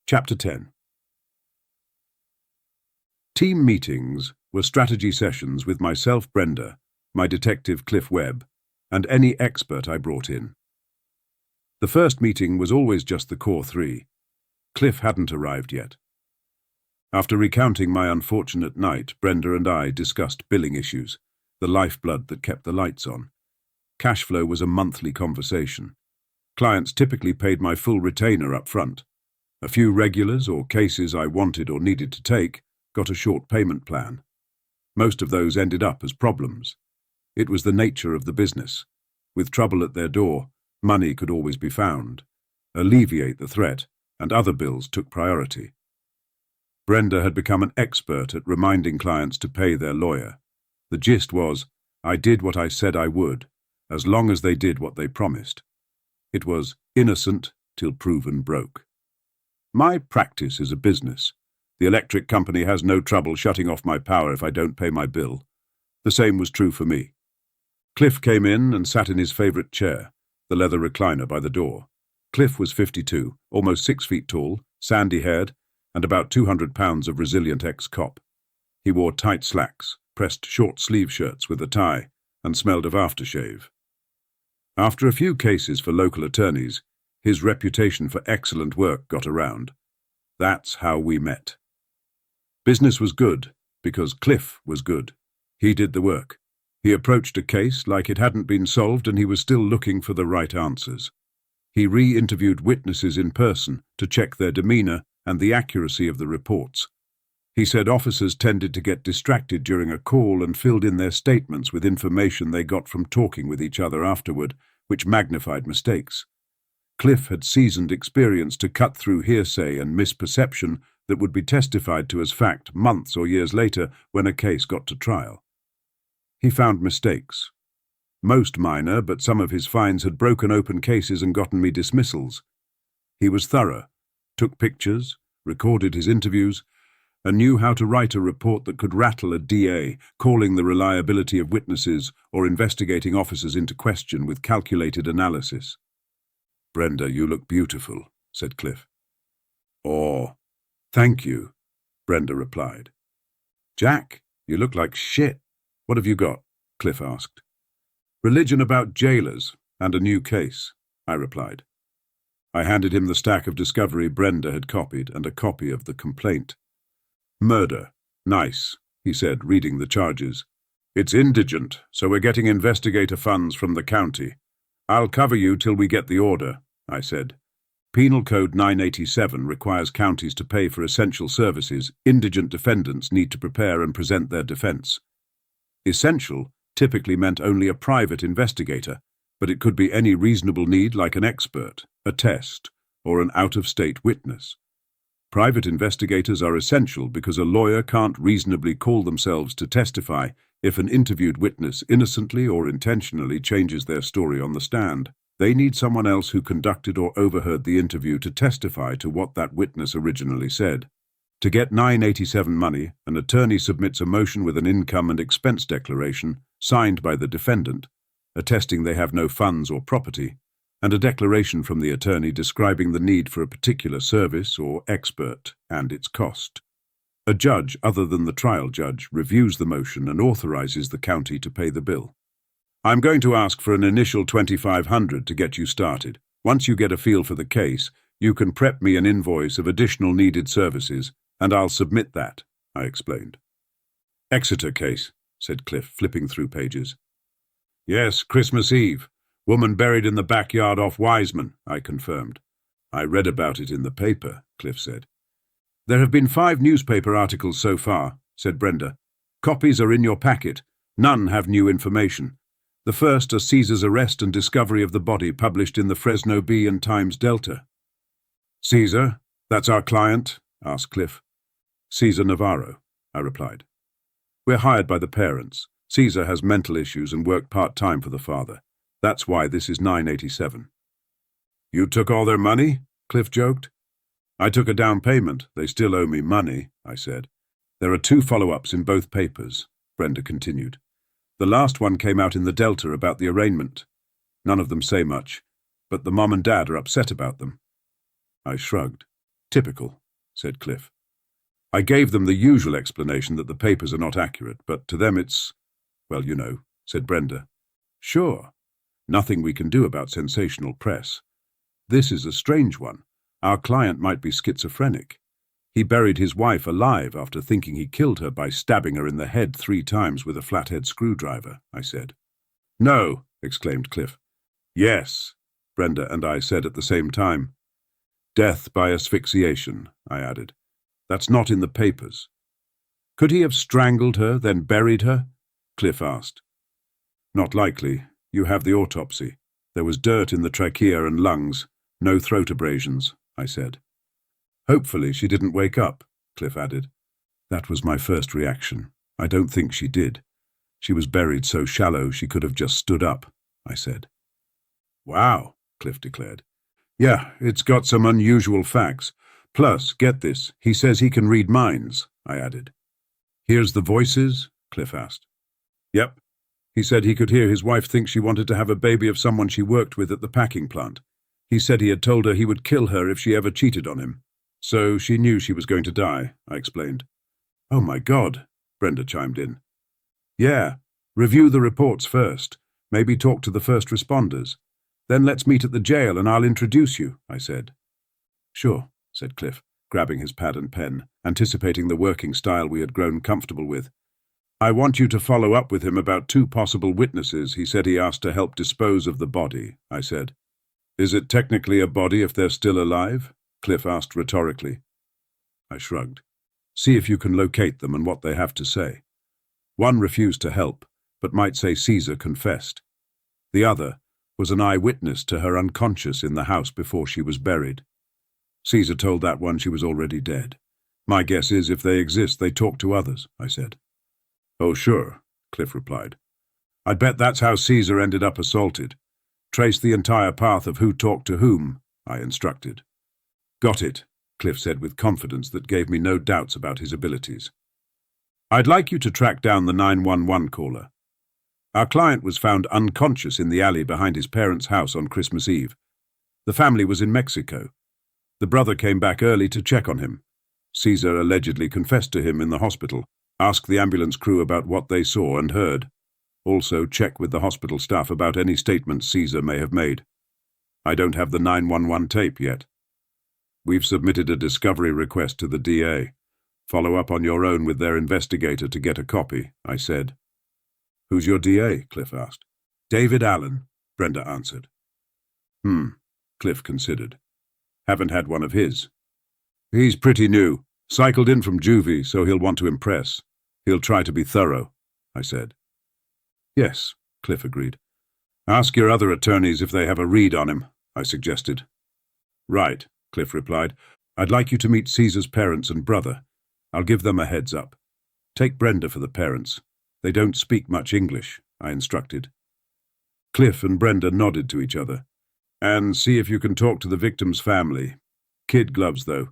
Chapter 10. Team meetings were strategy sessions with myself, Brenda, my detective Cliff Webb, and any expert I brought in. The first meeting was always just the core three. Cliff hadn't arrived yet. After recounting my unfortunate night, Brenda and I discussed billing issues, the lifeblood that kept the lights on. Cash flow was a monthly conversation. Clients typically paid my full retainer up front. A few regulars or cases I wanted or needed to take got a short payment plan. Most of those ended up as problems. It was the nature of the business. With trouble at their door, money could always be found. Alleviate the threat, and other bills took priority. Brenda had become an expert at reminding clients to pay their lawyer. The gist was, I did what I said I would, as long as they did what they promised. It was innocent till proven broke. My practice is a business. The electric company has no trouble shutting off my power if I don't pay my bill. The same was true for me. Cliff came in and sat in his favourite chair, the leather recliner by the door. Cliff was 52, almost 6 feet tall, sandy-haired, and about 200 pounds of resilient ex-cop. He wore tight slacks, pressed short-sleeve shirts with a tie, and smelled of aftershave. After a few cases for local attorneys, his reputation for excellent work got around. That's how we met. Business was good because Cliff was good. He did the work. He approached a case like it hadn't been solved and he was still looking for the right answers. He re-interviewed witnesses in person to check their demeanour and the accuracy of the reports. He said officers tended to get distracted during a call and filled in their statements with information they got from talking with each other afterward, which magnified mistakes. Cliff had seasoned experience to cut through hearsay and misperception that would be testified to as fact months or years later when a case got to trial. He found mistakes. Most minor, but some of his finds had broken open cases and gotten me dismissals. He was thorough, took pictures, recorded his interviews, and knew how to write a report that could rattle a DA, calling the reliability of witnesses or investigating officers into question with calculated analysis. "Brenda, you look beautiful," said Cliff. "Oh, thank you," Brenda replied. "Jack, you look like shit. What have you got?" Cliff asked. "Religion about jailers and a new case," I replied. I handed him the stack of discovery Brenda had copied and a copy of the complaint. "Murder. Nice," he said, reading the charges. "It's indigent, so we're getting investigator funds from the county. I'll cover you till we get the order," I said. Penal Code 987 requires counties to pay for essential services. Indigent defendants need to prepare and present their defence. Essential typically meant only a private investigator, but it could be any reasonable need like an expert, a test, or an out-of-state witness. Private investigators are essential because a lawyer can't reasonably call themselves to testify if an interviewed witness innocently or intentionally changes their story on the stand. They need someone else who conducted or overheard the interview to testify to what that witness originally said. To get 987 money, an attorney submits a motion with an income and expense declaration signed by the defendant, attesting they have no funds or property, and a declaration from the attorney describing the need for a particular service or expert and its cost. A judge, other than the trial judge, reviews the motion and authorizes the county to pay the bill. "I'm going to ask for an initial $2,500 to get you started. Once you get a feel for the case, you can prep me an invoice of additional needed services, and I'll submit that," I explained. "Exeter case," said Cliff, flipping through pages. "Yes, Christmas Eve. Woman buried in the backyard off Wiseman," I confirmed. "I read about it in the paper," Cliff said. "There have been 5 newspaper articles so far," said Brenda. "Copies are in your packet. None have new information. The first are Caesar's arrest and discovery of the body published in the Fresno Bee and Times Delta." "Caesar? That's our client?" asked Cliff. "Caesar Navarro," I replied. "We're hired by the parents. Caesar has mental issues and worked part-time for the father. That's why this is 987. "You took all their money?" Cliff joked. "I took a down payment. They still owe me money," I said. "There are 2 follow-ups in both papers," Brenda continued. "The last one came out in the Delta about the arraignment. None of them say much, but the mom and dad are upset about them." I shrugged. Typical, said Cliff. I gave them the usual explanation that the papers are not accurate, but to them it's, well, you know, said Brenda. Sure. Nothing we can do about sensational press. This is a strange one. Our client might be schizophrenic. He buried his wife alive after thinking he killed her by stabbing her in the head 3 times with a flathead screwdriver, I said. No, exclaimed Cliff. Yes, Brenda and I said at the same time. Death by asphyxiation, I added. That's not in the papers. Could he have strangled her, then buried her? Cliff asked. Not likely. You have the autopsy. There was dirt in the trachea and lungs, no throat abrasions, I said. Hopefully she didn't wake up, Cliff added. That was my first reaction. I don't think she did. She was buried so shallow she could have just stood up, I said. Wow, Cliff declared. Yeah, it's got some unusual facts. Plus, get this, he says he can read minds, I added. Hears the voices? Cliff asked. Yep. He said he could hear his wife think she wanted to have a baby of someone she worked with at the packing plant. He said he had told her he would kill her if she ever cheated on him. So she knew she was going to die, I explained. Oh my God, Brenda chimed in. Yeah, review the reports first. Maybe talk to the first responders. Then let's meet at the jail and I'll introduce you, I said. Sure, said Cliff, grabbing his pad and pen, anticipating the working style we had grown comfortable with. I want you to follow up with him about 2 possible witnesses he said he asked to help dispose of the body, I said. Is it technically a body if they're still alive? Cliff asked rhetorically. I shrugged. See if you can locate them and what they have to say. One refused to help, but might say Caesar confessed. The other was an eyewitness to her unconscious in the house before she was buried. Caesar told that one she was already dead. My guess is if they exist, they talk to others, I said. Oh, sure, Cliff replied. I bet that's how Caesar ended up assaulted. Trace the entire path of who talked to whom, I instructed. Got it, Cliff said with confidence that gave me no doubts about his abilities. I'd like you to track down the 911 caller. Our client was found unconscious in the alley behind his parents' house on Christmas Eve. The family was in Mexico. The brother came back early to check on him. Caesar allegedly confessed to him in the hospital. Ask the ambulance crew about what they saw and heard. Also check with the hospital staff about any statements Caesar may have made. I don't have the 911 tape yet. We've submitted a discovery request to the DA. Follow up on your own with their investigator to get a copy, I said. Who's your DA? Cliff asked. David Allen, Brenda answered. Cliff considered. Haven't had one of his. He's pretty new. Cycled in from juvie, so he'll want to impress. He'll try to be thorough, I said. Yes, Cliff agreed. Ask your other attorneys if they have a read on him, I suggested. Right, Cliff replied. I'd like you to meet Caesar's parents and brother. I'll give them a heads up. Take Brenda for the parents. They don't speak much English, I instructed. Cliff and Brenda nodded to each other. And see if you can talk to the victim's family. Kid gloves, though.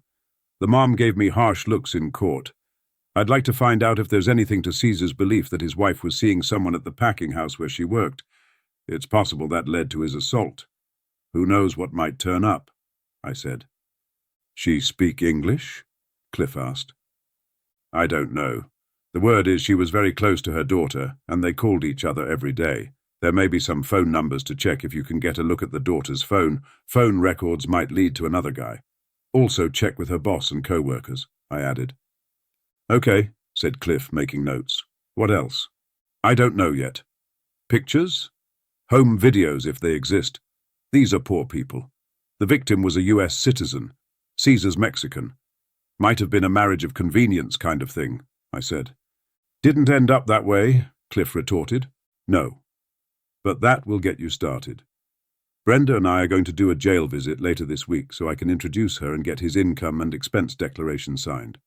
The mom gave me harsh looks in court. I'd like to find out if there's anything to Caesar's belief that his wife was seeing someone at the packing house where she worked. It's possible that led to his assault. Who knows what might turn up, I said. She speak English? Cliff asked. I don't know. The word is she was very close to her daughter, and they called each other every day. There may be some phone numbers to check if you can get a look at the daughter's phone. Phone records might lead to another guy. Also check with her boss and co-workers, I added. Okay, said Cliff, making notes. What else? I don't know yet. Pictures? Home videos, if they exist. These are poor people. The victim was a US citizen. Caesar's Mexican. Might have been a marriage of convenience kind of thing, I said. Didn't end up that way, Cliff retorted. No. But that will get you started. Brenda and I are going to do a jail visit later this week so I can introduce her and get his income and expense declaration signed.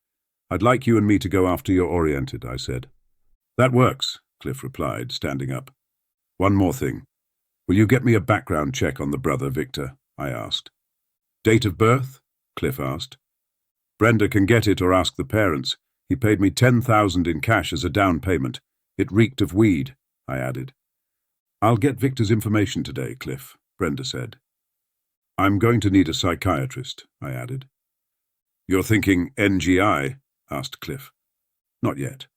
I'd like you and me to go after you're oriented, I said. That works, Cliff replied, standing up. One more thing. Will you get me a background check on the brother, Victor? I asked. Date of birth? Cliff asked. Brenda can get it or ask the parents. He paid me $10,000 in cash as a down payment. It reeked of weed, I added. I'll get Victor's information today, Cliff, Brenda said. I'm going to need a psychiatrist, I added. You're thinking NGI? Asked Cliff. Not yet.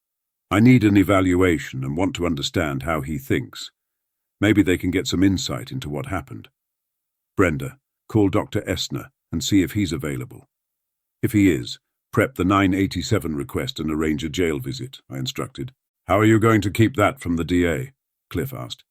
I need an evaluation and want to understand how he thinks. Maybe they can get some insight into what happened. Brenda, call Dr. Essner and see if he's available. If he is, prep the 987 request and arrange a jail visit, I instructed. How are you going to keep that from the DA? Cliff asked.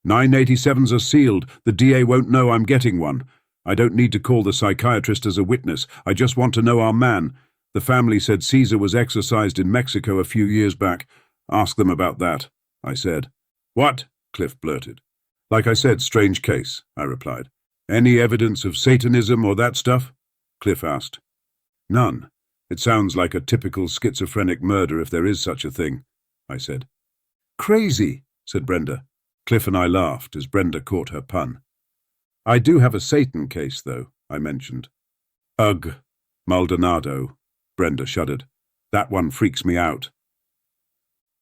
987s are sealed. The DA won't know I'm getting one. I don't need to call the psychiatrist as a witness. I just want to know our man. The family said Caesar was exorcised in Mexico a few years back. Ask them about that, I said. What? Cliff blurted. Like I said, strange case, I replied. Any evidence of Satanism or that stuff? Cliff asked. None. It sounds like a typical schizophrenic murder if there is such a thing, I said. Crazy, said Brenda. Cliff and I laughed as Brenda caught her pun. I do have a Satan case, though, I mentioned. Ugh, Maldonado, Brenda shuddered. That one freaks me out.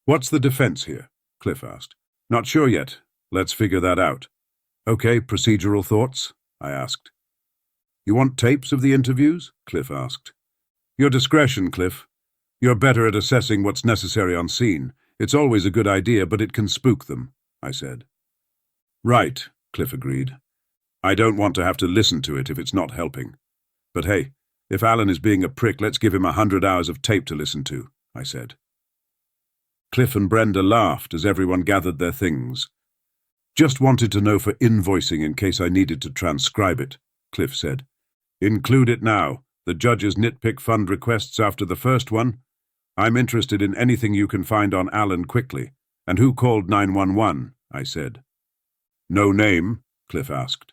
What's the defense here? Cliff asked. Not sure yet. Let's figure that out. Okay, procedural thoughts? I asked. You want tapes of the interviews? Cliff asked. Your discretion, Cliff. You're better at assessing what's necessary on scene. It's always a good idea, but it can spook them, I said. Right, Cliff agreed. I don't want to have to listen to it if it's not helping. But hey, if Alan is being a prick, let's give him 100 hours of tape to listen to, I said. Cliff and Brenda laughed as everyone gathered their things. Just wanted to know for invoicing in case I needed to transcribe it, Cliff said. Include it now. The judges nitpick fund requests after the first one. I'm interested in anything you can find on Alan quickly. And who called 911? I said. No name, Cliff asked.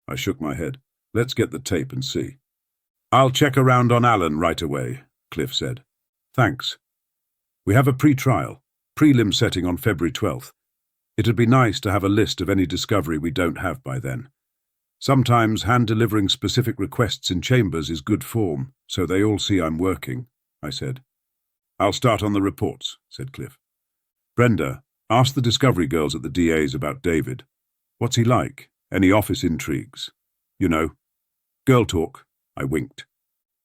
I shook my head. Let's get the tape and see. I'll check around on Alan right away, Cliff said. Thanks. We have a pre-trial, prelim setting on February 12th. It'd be nice to have a list of any discovery we don't have by then. Sometimes hand-delivering specific requests in chambers is good form, so they all see I'm working, I said. I'll start on the reports, said Cliff. Brenda, ask the discovery girls at the DA's about David. What's he like? Any office intrigues? You know. Girl talk, I winked.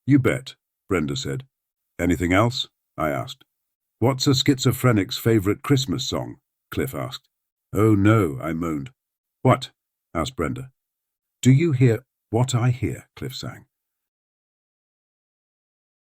You bet, Brenda said. Anything else? I asked. What's a schizophrenic's favorite Christmas song? Cliff asked. Oh no, I moaned. What? Asked Brenda. Do you hear what I hear? Cliff sang.